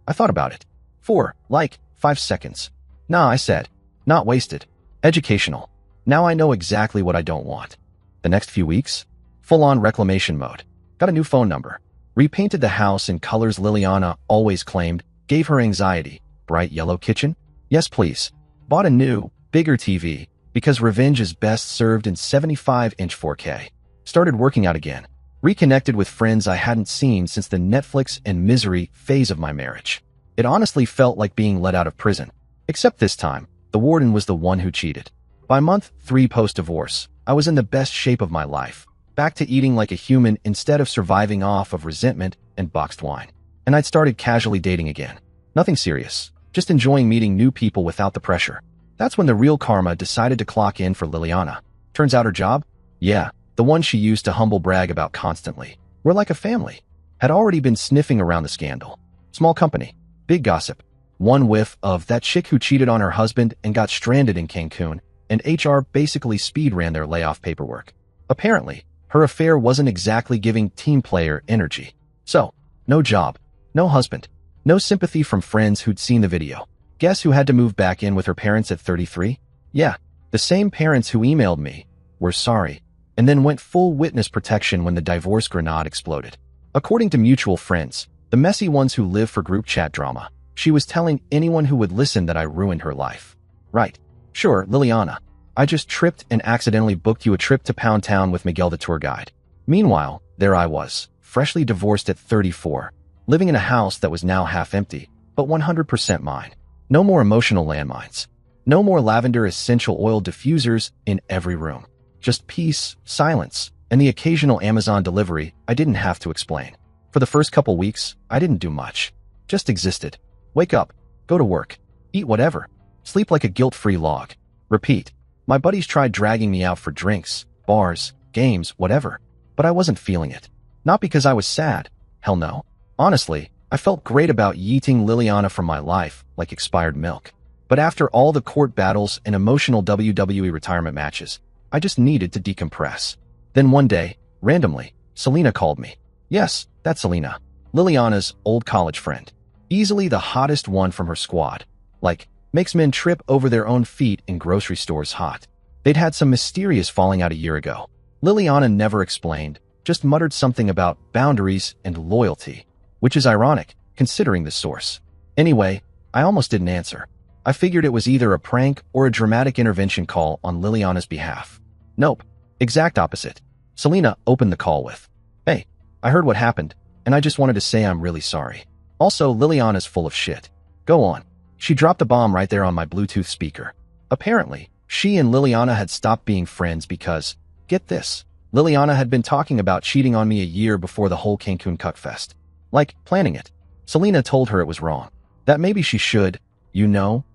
I thought about it. 5 seconds. Nah, I said. Not wasted. Educational. Now I know exactly what I don't want. The next few weeks? Full-on reclamation mode. Got a new phone number. Repainted the house in colors Liliana always claimed gave her anxiety. Bright yellow kitchen? Yes, please. Bought a new, bigger TV, because revenge is best served in 75-inch 4K. Started working out again. Reconnected with friends I hadn't seen since the Netflix and misery phase of my marriage. It honestly felt like being let out of prison. Except this time, the warden was the one who cheated. By month 3 post-divorce, I was in the best shape of my life. Back to eating like a human instead of surviving off of resentment and boxed wine. And I'd started casually dating again. Nothing serious. Just enjoying meeting new people without the pressure. That's when the real karma decided to clock in for Liliana. Turns out her job? Yeah, the one she used to humble brag about constantly. We're like a family. Had already been sniffing around the scandal. Small company. Big gossip. One whiff of that chick who cheated on her husband and got stranded in Cancun, and HR basically speed ran their layoff paperwork. Apparently, her affair wasn't exactly giving team player energy. So, no job, no husband, no sympathy from friends who'd seen the video. Guess who had to move back in with her parents at 33? Yeah, the same parents who emailed me, were sorry, and then went full witness protection when the divorce grenade exploded. According to mutual friends, the messy ones who live for group chat drama, she was telling anyone who would listen that I ruined her life. Right. Sure, Liliana. I just tripped and accidentally booked you a trip to Pound Town with Miguel the tour guide. Meanwhile, there I was, freshly divorced at 34, living in a house that was now half empty, but 100% mine. No more emotional landmines. No more lavender essential oil diffusers in every room. Just peace, silence, and the occasional Amazon delivery I didn't have to explain. For the first couple weeks, I didn't do much. Just existed. Wake up, go to work, eat whatever, sleep like a guilt-free log. Repeat. My buddies tried dragging me out for drinks, bars, games, whatever, but I wasn't feeling it. Not because I was sad. Hell no. Honestly, I felt great about yeeting Liliana from my life like expired milk. But after all the court battles and emotional WWE retirement matches, I just needed to decompress. Then one day, randomly, Selena called me. Yes, that's Selena. Liliana's old college friend. Easily the hottest one from her squad. Like, makes men trip over their own feet in grocery stores hot. They'd had some mysterious falling out a year ago. Liliana never explained, just muttered something about boundaries and loyalty, which is ironic, considering the source. Anyway, I almost didn't answer. I figured it was either a prank or a dramatic intervention call on Liliana's behalf. Nope. Exact opposite. Selena opened the call with, "Hey, I heard what happened, and I just wanted to say I'm really sorry. Also, Liliana's full of shit. Go on." She dropped a bomb right there on my Bluetooth speaker. Apparently, she and Liliana had stopped being friends because, get this, Liliana had been talking about cheating on me a year before the whole Cancun cuckfest. Like, planning it. Selena told her it was wrong. That maybe she should,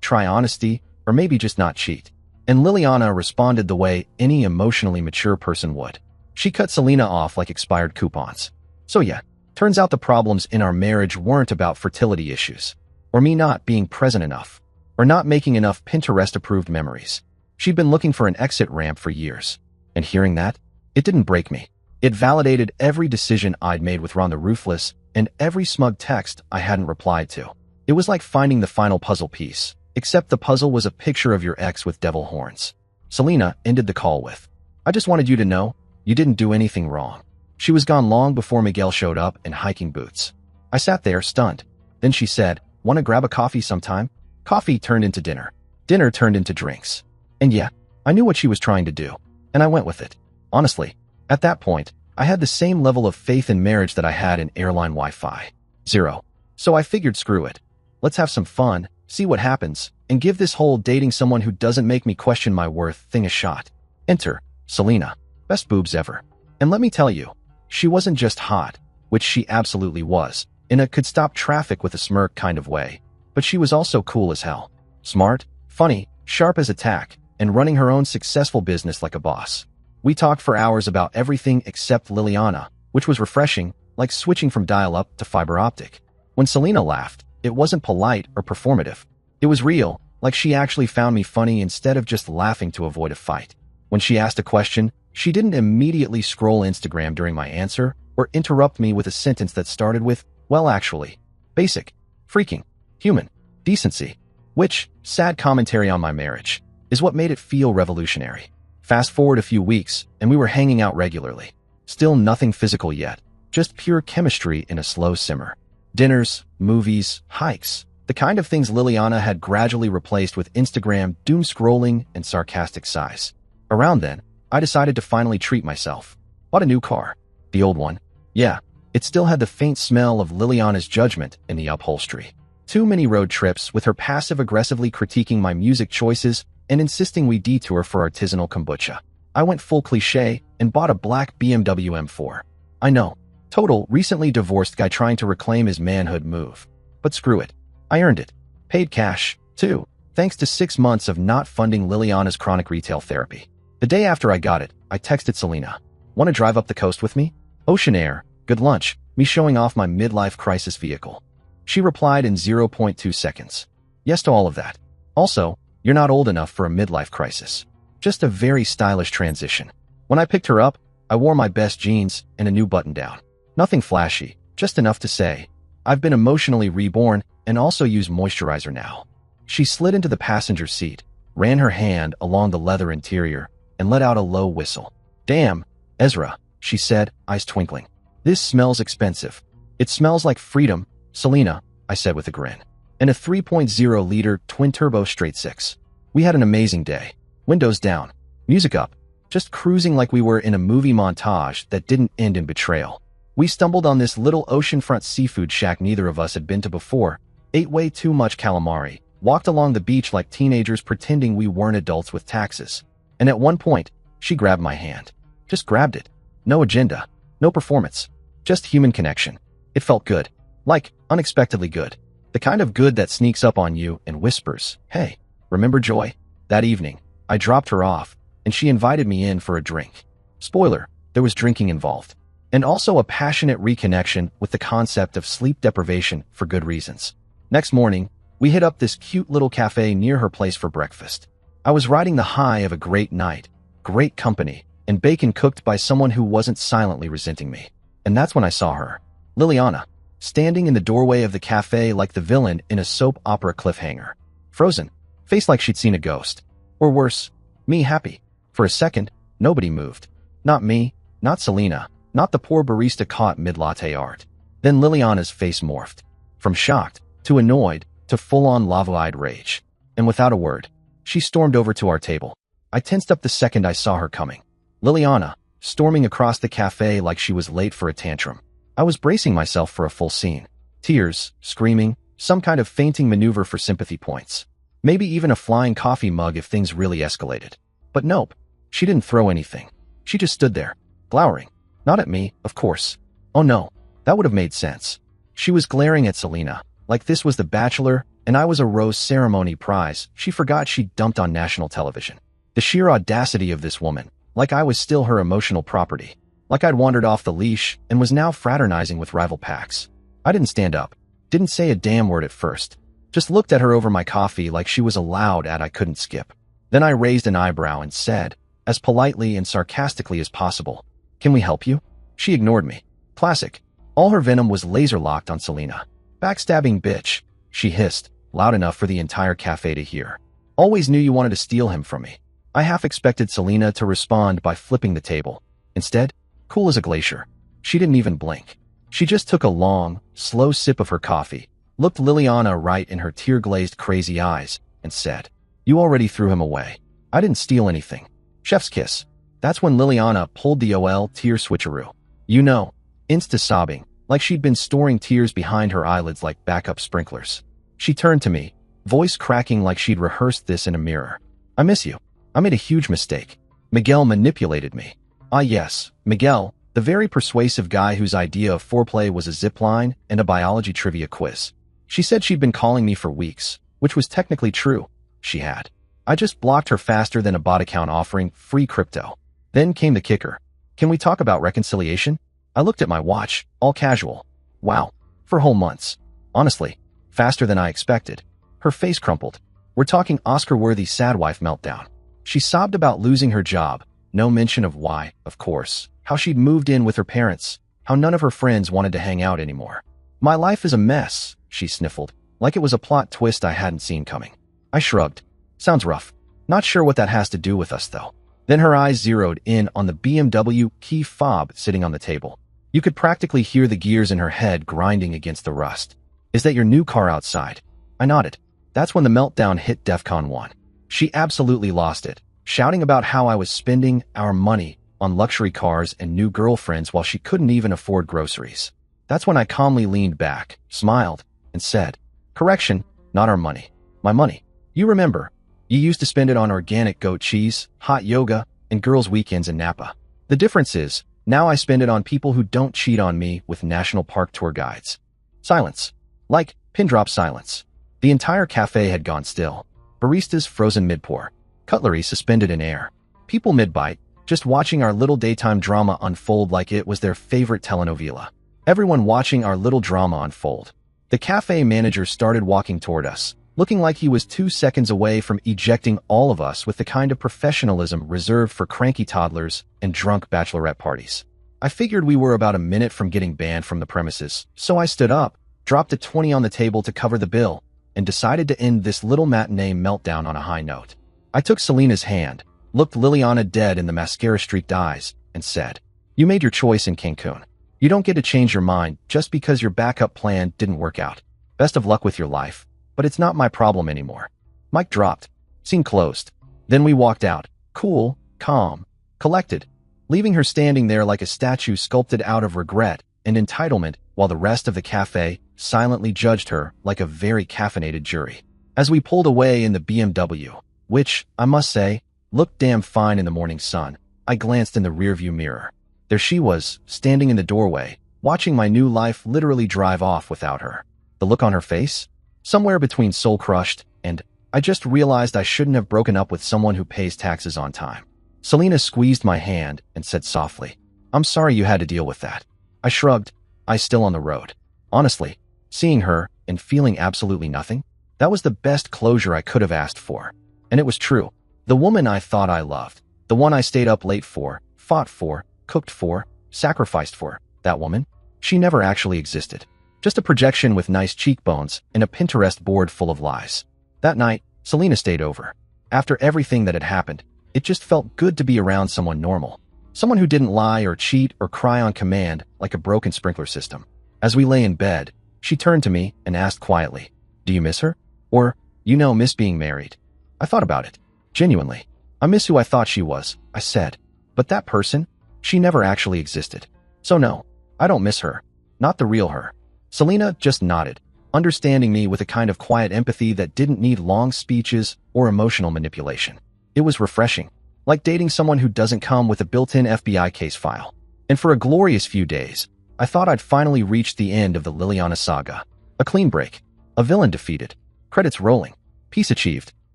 try honesty, or maybe just not cheat. And Liliana responded the way any emotionally mature person would. She cut Selena off like expired coupons. So yeah, turns out the problems in our marriage weren't about fertility issues, or me not being present enough, or not making enough Pinterest-approved memories. She'd been looking for an exit ramp for years. And hearing that, it didn't break me. It validated every decision I'd made with Ron the Ruthless and every smug text I hadn't replied to. It was like finding the final puzzle piece, except the puzzle was a picture of your ex with devil horns. Selena ended the call with, "I just wanted you to know, you didn't do anything wrong." She was gone long before Miguel showed up in hiking boots. I sat there, stunned. Then she said, "Want to grab a coffee sometime?" Coffee turned into dinner. Dinner turned into drinks. And yeah, I knew what she was trying to do, and I went with it. Honestly, at that point, I had the same level of faith in marriage that I had in airline Wi-Fi. 0. So I figured screw it. Let's have some fun, see what happens, and give this whole dating someone who doesn't make me question my worth thing a shot. Enter Selena. Best boobs ever. And let me tell you, she wasn't just hot, which she absolutely was, in a could stop traffic with a smirk kind of way, but she was also cool as hell. Smart, funny, sharp as a tack, and running her own successful business like a boss. We talked for hours about everything except Liliana, which was refreshing, like switching from dial-up to fiber optic. When Selena laughed, it wasn't polite or performative. It was real, like she actually found me funny instead of just laughing to avoid a fight. When she asked a question, she didn't immediately scroll Instagram during my answer or interrupt me with a sentence that started with, "Well, actually." Basic, freaking, human, decency. Which, sad commentary on my marriage, is what made it feel revolutionary. Fast forward a few weeks, and we were hanging out regularly. Still nothing physical yet, just pure chemistry in a slow simmer. Dinners, movies, hikes, the kind of things Liliana had gradually replaced with Instagram doom scrolling and sarcastic sighs. Around then, I decided to finally treat myself. Bought a new car. The old one. Yeah, it still had the faint smell of Liliana's judgment in the upholstery. Too many road trips with her passive-aggressively critiquing my music choices and insisting we detour for artisanal kombucha. I went full cliché and bought a black BMW M4. I know. Total recently divorced guy trying to reclaim his manhood move. But screw it. I earned it. Paid cash, too, thanks to 6 months of not funding Liliana's chronic retail therapy. The day after I got it, I texted Selena. "Want to drive up the coast with me? Ocean air, good lunch, me showing off my midlife crisis vehicle." She replied in 0.2 seconds. Yes to all of that. Also, you're not old enough for a midlife crisis. Just a very stylish transition. When I picked her up, I wore my best jeans and a new button-down. Nothing flashy, just enough to say, I've been emotionally reborn and also use moisturizer now. She slid into the passenger seat, ran her hand along the leather interior, and let out a low whistle. "Damn, Ezra," she said, eyes twinkling. "This smells expensive." "It smells like freedom, Selena," I said with a grin. And a 3.0-liter twin-turbo straight-six. We had an amazing day. Windows down, music up, just cruising like we were in a movie montage that didn't end in betrayal. We stumbled on this little oceanfront seafood shack neither of us had been to before, ate way too much calamari, walked along the beach like teenagers pretending we weren't adults with taxes. And at one point, she grabbed my hand. Just grabbed it. No agenda. No performance. Just human connection. It felt good. Like, unexpectedly good. The kind of good that sneaks up on you and whispers, "Hey, remember Joy?" That evening, I dropped her off, and she invited me in for a drink. Spoiler, there was drinking involved. And also a passionate reconnection with the concept of sleep deprivation for good reasons. Next morning, we hit up this cute little cafe near her place for breakfast. I was riding the high of a great night, great company, and bacon cooked by someone who wasn't silently resenting me. And that's when I saw her, Liliana, standing in the doorway of the cafe like the villain in a soap opera cliffhanger. Frozen, face like she'd seen a ghost. Or worse, me happy. For a second, nobody moved. Not me, not Selena, not the poor barista caught mid-latte art. Then Liliana's face morphed. From shocked, to annoyed, to full-on lava-eyed rage. And without a word, she stormed over to our table. I tensed up the second I saw her coming. Liliana, storming across the cafe like she was late for a tantrum. I was bracing myself for a full scene. Tears, screaming, some kind of fainting maneuver for sympathy points. Maybe even a flying coffee mug if things really escalated. But nope, she didn't throw anything. She just stood there, glowering. Not at me, of course. Oh no, that would have made sense. She was glaring at Selena, like this was The Bachelor, and I was a rose ceremony prize she forgot she'd dumped on national television. The sheer audacity of this woman, like I was still her emotional property. Like I'd wandered off the leash and was now fraternizing with rival packs. I didn't stand up, didn't say a damn word at first. Just looked at her over my coffee like she was a loud ad I couldn't skip. Then I raised an eyebrow and said, as politely and sarcastically as possible, "Can we help you?" She ignored me. Classic. All her venom was laser-locked on Selena. "Backstabbing bitch," she hissed, loud enough for the entire cafe to hear. "Always knew you wanted to steal him from me." I half expected Selena to respond by flipping the table. Instead, cool as a glacier, she didn't even blink. She just took a long, slow sip of her coffee, looked Liliana right in her tear-glazed crazy eyes, and said, "You already threw him away. I didn't steal anything." Chef's kiss. That's when Liliana pulled the OL tear switcheroo. You know, insta-sobbing, like she'd been storing tears behind her eyelids like backup sprinklers. She turned to me, voice cracking like she'd rehearsed this in a mirror. "I miss you. I made a huge mistake. Miguel manipulated me." Ah yes, Miguel, the very persuasive guy whose idea of foreplay was a zipline and a biology trivia quiz. She said she'd been calling me for weeks, which was technically true. She had. I just blocked her faster than a bot account offering free crypto. Then came the kicker. "Can we talk about reconciliation?" I looked at my watch, all casual. Wow, for whole months. Honestly, faster than I expected. Her face crumpled. We're talking Oscar-worthy sad wife meltdown. She sobbed about losing her job. No mention of why, of course. How she'd moved in with her parents. How none of her friends wanted to hang out anymore. "My life is a mess," she sniffled, like it was a plot twist I hadn't seen coming. I shrugged. Sounds rough. Not sure what that has to do with us, though. Then her eyes zeroed in on the BMW key fob sitting on the table. You could practically hear the gears in her head grinding against the rust. "Is that your new car outside?" I nodded. That's when the meltdown hit DEFCON 1. She absolutely lost it, shouting about how I was spending our money on luxury cars and new girlfriends while she couldn't even afford groceries. That's when I calmly leaned back, smiled, and said, "Correction, not our money. My money. You remember, you used to spend it on organic goat cheese, hot yoga, and girls' weekends in Napa. The difference is, now I spend it on people who don't cheat on me with national park tour guides." Silence. Like, pin drop silence. The entire cafe had gone still. Baristas frozen mid-pour. Cutlery suspended in air. People mid-bite, just watching our little daytime drama unfold like it was their favorite telenovela. Everyone watching our little drama unfold. The cafe manager started walking toward us, looking like he was 2 seconds away from ejecting all of us with the kind of professionalism reserved for cranky toddlers and drunk bachelorette parties. I figured we were about a minute from getting banned from the premises, so I stood up, dropped a 20 on the table to cover the bill, and decided to end this little matinee meltdown on a high note. I took Selena's hand, looked Liliana dead in the mascara-streaked eyes, and said, "You made your choice in Cancun. You don't get to change your mind just because your backup plan didn't work out. Best of luck with your life, but it's not my problem anymore." Mic dropped. Scene closed. Then we walked out, cool, calm, collected, leaving her standing there like a statue sculpted out of regret and entitlement while the rest of the cafe silently judged her like a very caffeinated jury. As we pulled away in the BMW, which, I must say, looked damn fine in the morning sun, I glanced in the rearview mirror. There she was, standing in the doorway, watching my new life literally drive off without her. The look on her face? Somewhere between soul-crushed and, "I just realized I shouldn't have broken up with someone who pays taxes on time." Selena squeezed my hand and said softly, "I'm sorry you had to deal with that." I shrugged, eyes still on the road. Honestly, seeing her and feeling absolutely nothing, that was the best closure I could have asked for. And it was true. The woman I thought I loved, the one I stayed up late for, fought for, cooked for, sacrificed for, that woman? She never actually existed. Just a projection with nice cheekbones and a Pinterest board full of lies. That night, Selena stayed over. After everything that had happened, it just felt good to be around someone normal. Someone who didn't lie or cheat or cry on command like a broken sprinkler system. As we lay in bed, she turned to me and asked quietly, "Do you miss her? Or, miss being married?" I thought about it. Genuinely. I miss who I thought she was, I said. But that person? She never actually existed. So no, I don't miss her. Not the real her. Selena just nodded, understanding me with a kind of quiet empathy that didn't need long speeches or emotional manipulation. It was refreshing, like dating someone who doesn't come with a built-in FBI case file. And for a glorious few days, I thought I'd finally reached the end of the Liliana saga. A clean break. A villain defeated. Credits rolling. Peace achieved.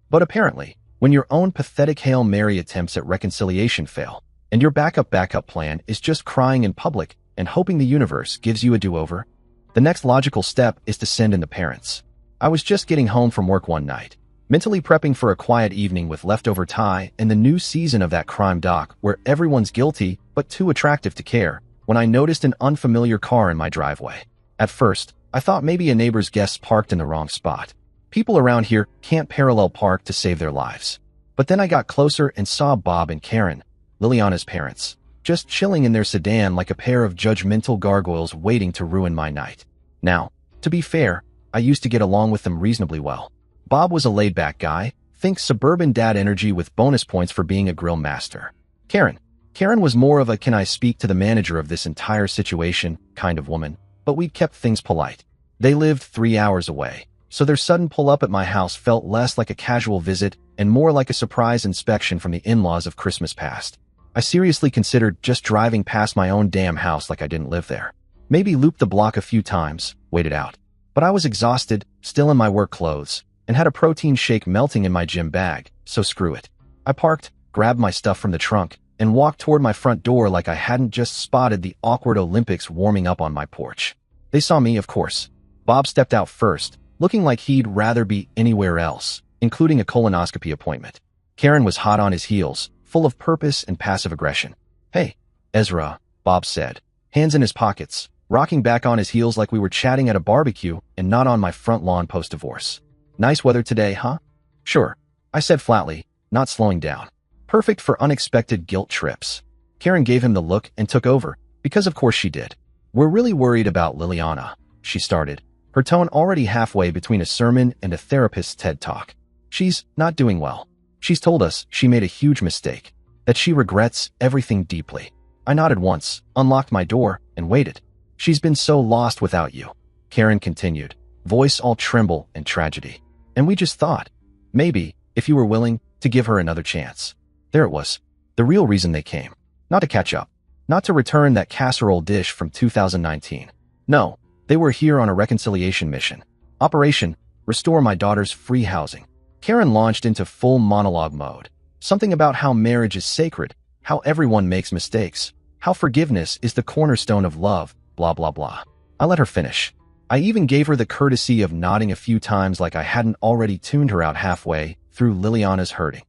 But apparently, when your own pathetic Hail Mary attempts at reconciliation fail, and your backup plan is just crying in public and hoping the universe gives you a do-over, the next logical step is to send in the parents. I was just getting home from work one night, mentally prepping for a quiet evening with leftover Thai and the new season of that crime doc where everyone's guilty but too attractive to care, when I noticed an unfamiliar car in my driveway. At first, I thought maybe a neighbor's guests parked in the wrong spot. People around here can't parallel park to save their lives. But then I got closer and saw Bob and Karen, Liliana's parents, just chilling in their sedan like a pair of judgmental gargoyles waiting to ruin my night. Now, to be fair, I used to get along with them reasonably well. Bob was a laid-back guy, think suburban dad energy with bonus points for being a grill master. Karen was more of a "can I speak to the manager of this entire situation" kind of woman, but we kept things polite. They lived 3 hours away, so their sudden pull-up at my house felt less like a casual visit and more like a surprise inspection from the in-laws of Christmas past. I seriously considered just driving past my own damn house like I didn't live there. Maybe looped the block a few times, waited out. But I was exhausted, still in my work clothes, and had a protein shake melting in my gym bag, so screw it. I parked, grabbed my stuff from the trunk, and walked toward my front door like I hadn't just spotted the awkward Olympics warming up on my porch. They saw me, of course. Bob stepped out first, looking like he'd rather be anywhere else, including a colonoscopy appointment. Karen was hot on his heels, full of purpose and passive aggression. "Hey, Ezra," Bob said, hands in his pockets, rocking back on his heels like we were chatting at a barbecue and not on my front lawn post-divorce. "Nice weather today, huh?" "Sure," I said flatly, not slowing down. Perfect for unexpected guilt trips. Karen gave him the look and took over, because of course she did. "We're really worried about Liliana," she started, her tone already halfway between a sermon and a therapist's TED Talk. "She's not doing well. She's told us she made a huge mistake, that she regrets everything deeply." I nodded once, unlocked my door, and waited. "She's been so lost without you," Karen continued, voice all tremble and tragedy. "And we just thought, maybe, if you were willing, to give her another chance." There it was. The real reason they came. Not to catch up. Not to return that casserole dish from 2019. No, they were here on a reconciliation mission. Operation Restore My Daughter's Free Housing. Karen launched into full monologue mode. Something about how marriage is sacred, how everyone makes mistakes, how forgiveness is the cornerstone of love, blah blah blah. I let her finish. I even gave her the courtesy of nodding a few times like I hadn't already tuned her out halfway through Liliana's hurting.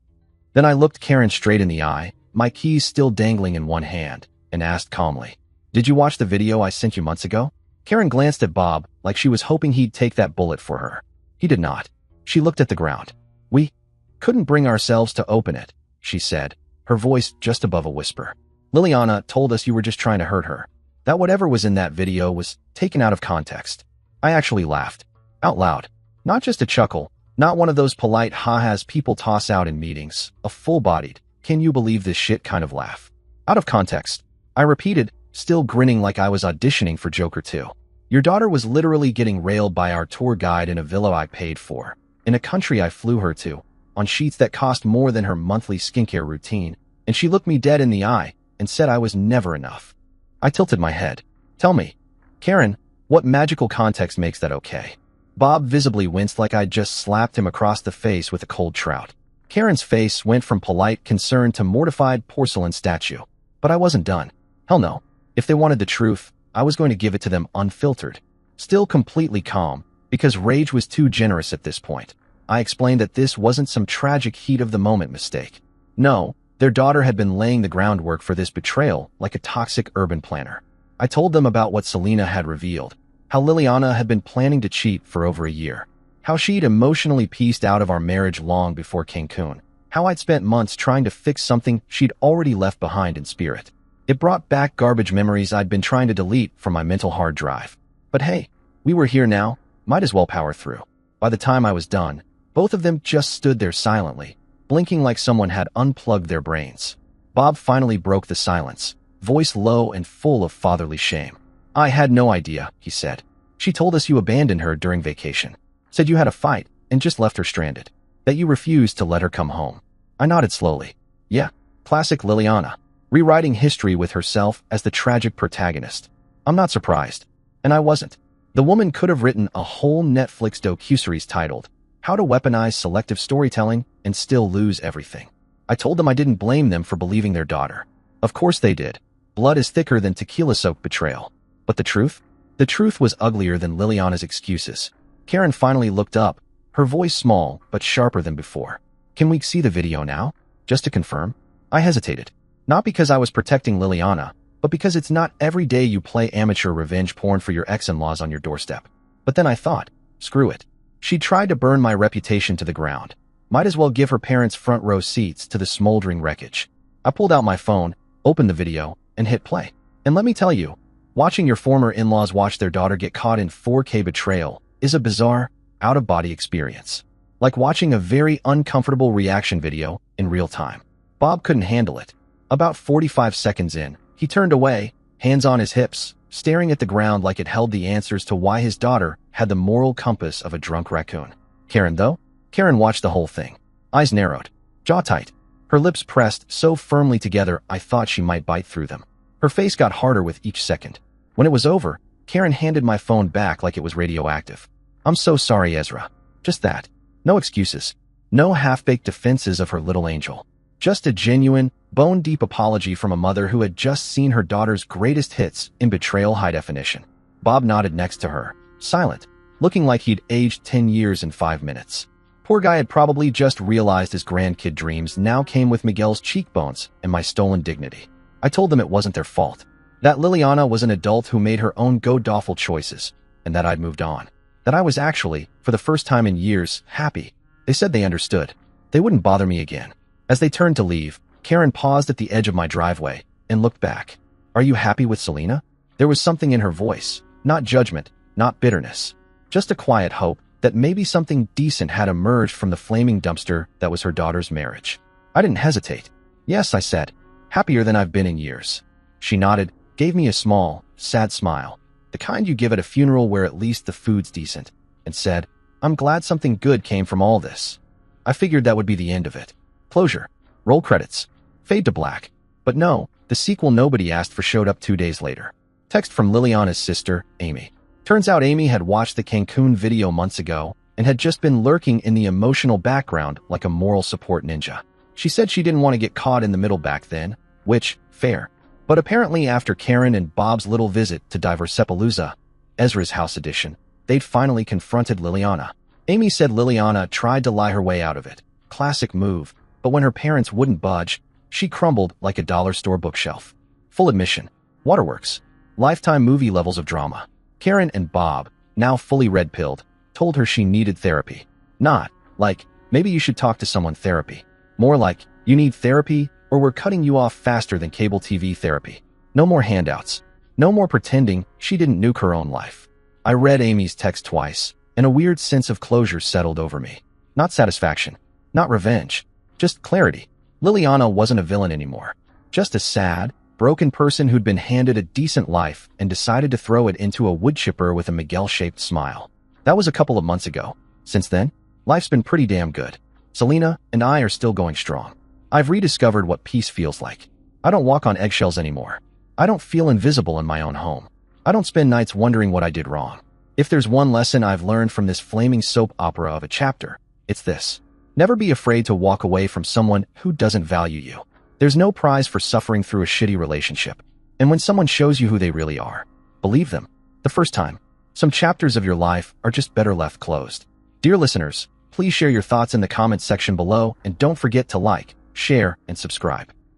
Then I looked Karen straight in the eye, my keys still dangling in one hand, and asked calmly, "Did you watch the video I sent you months ago?" Karen glanced at Bob like she was hoping he'd take that bullet for her. He did not. She looked at the ground. "We couldn't bring ourselves to open it," she said, her voice just above a whisper. "Liliana told us you were just trying to hurt her. That whatever was in that video was taken out of context." I actually laughed. Out loud. Not just a chuckle. Not one of those polite ha-has people toss out in meetings. A full-bodied, "can you believe this shit" kind of laugh. Out of context. I repeated, still grinning like I was auditioning for Joker 2. "Your daughter was literally getting railed by our tour guide in a villa I paid for, in a country I flew her to, on sheets that cost more than her monthly skincare routine, and she looked me dead in the eye and said I was never enough." I tilted my head. "Tell me, Karen, what magical context makes that okay?" Bob visibly winced like I'd just slapped him across the face with a cold trout. Karen's face went from polite concern to mortified porcelain statue. But I wasn't done. Hell no. If they wanted the truth, I was going to give it to them unfiltered. Still completely calm, because rage was too generous at this point. I explained that this wasn't some tragic heat-of-the-moment mistake. No, Their daughter had been laying the groundwork for this betrayal like a toxic urban planner. I told them about what Selena had revealed, how Liliana had been planning to cheat for over a year, how she'd emotionally pieced out of our marriage long before Cancun, how I'd spent months trying to fix something she'd already left behind in spirit. It brought back garbage memories I'd been trying to delete from my mental hard drive. But hey, we were here now, might as well power through. By the time I was done, both of them just stood there silently, blinking like someone had unplugged their brains. Bob finally broke the silence, voice low and full of fatherly shame. "I had no idea," he said. "She told us you abandoned her during vacation. Said you had a fight and just left her stranded. That you refused to let her come home." I nodded slowly. Yeah, classic Liliana, rewriting history with herself as the tragic protagonist. I'm not surprised. And I wasn't. The woman could have written a whole Netflix docuseries titled, "How to Weaponize Selective Storytelling and Still Lose Everything." I told them I didn't blame them for believing their daughter. Of course they did. Blood is thicker than tequila-soaked betrayal. But the truth? The truth was uglier than Liliana's excuses. Karen finally looked up, her voice small but sharper than before. "Can we see the video now? Just to confirm?" I hesitated. Not because I was protecting Liliana, but because it's not every day you play amateur revenge porn for your ex-in-laws on your doorstep. But then I thought, screw it. She tried to burn my reputation to the ground. Might as well give her parents front row seats to the smoldering wreckage. I pulled out my phone, opened the video, and hit play. And let me tell you, watching your former in-laws watch their daughter get caught in 4K betrayal is a bizarre, out-of-body experience. Like watching a very uncomfortable reaction video in real time. Bob couldn't handle it. About 45 seconds in, he turned away, hands on his hips, staring at the ground like it held the answers to why his daughter had the moral compass of a drunk raccoon. Karen, though? Karen watched the whole thing. Eyes narrowed, jaw tight, her lips pressed so firmly together I thought she might bite through them. Her face got harder with each second. When it was over, Karen handed my phone back like it was radioactive. "I'm so sorry, Ezra." Just that. No excuses. No half-baked defenses of her little angel. Just a genuine, bone-deep apology from a mother who had just seen her daughter's greatest hits in Betrayal high definition. Bob nodded next to her, silent, looking like he'd aged 10 years in 5 minutes. Poor guy had probably just realized his grandkid dreams now came with Miguel's cheekbones and my stolen dignity. I told them it wasn't their fault. That Liliana was an adult who made her own god-awful choices, and that I'd moved on. That I was actually, for the first time in years, happy. They said they understood. They wouldn't bother me again. As they turned to leave, Karen paused at the edge of my driveway and looked back. "Are you happy with Selena?" There was something in her voice, not judgment, not bitterness, just a quiet hope that maybe something decent had emerged from the flaming dumpster that was her daughter's marriage. I didn't hesitate. "Yes," I said, "happier than I've been in years." She nodded, gave me a small, sad smile, the kind you give at a funeral where at least the food's decent, and said, "I'm glad something good came from all this." I figured that would be the end of it. Closure. Roll credits. Fade to black. But no, the sequel nobody asked for showed up 2 days later. Text from Liliana's sister, Amy. Turns out Amy had watched the Cancun video months ago and had just been lurking in the emotional background like a moral support ninja. She said she didn't want to get caught in the middle back then, which, fair. But apparently after Karen and Bob's little visit to Diversepalooza, Ezra's house edition, they'd finally confronted Liliana. Amy said Liliana tried to lie her way out of it. Classic move. But when her parents wouldn't budge, she crumbled like a dollar store bookshelf. Full admission. Waterworks. Lifetime movie levels of drama. Karen and Bob, now fully red-pilled, told her she needed therapy. Not, like, maybe you should talk to someone therapy. More like, you need therapy or we're cutting you off faster than cable TV therapy. No more handouts. No more pretending she didn't nuke her own life. I read Amy's text twice, and a weird sense of closure settled over me. Not satisfaction. Not revenge. Just clarity. Liliana wasn't a villain anymore. Just a sad, broken person who'd been handed a decent life and decided to throw it into a wood chipper with a Miguel-shaped smile. That was a couple of months ago. Since then, life's been pretty damn good. Selena and I are still going strong. I've rediscovered what peace feels like. I don't walk on eggshells anymore. I don't feel invisible in my own home. I don't spend nights wondering what I did wrong. If there's one lesson I've learned from this flaming soap opera of a chapter, it's this. Never be afraid to walk away from someone who doesn't value you. There's no prize for suffering through a shitty relationship. And when someone shows you who they really are, believe them. The first time. Some chapters of your life are just better left closed. Dear listeners, please share your thoughts in the comments section below and don't forget to like, share, and subscribe.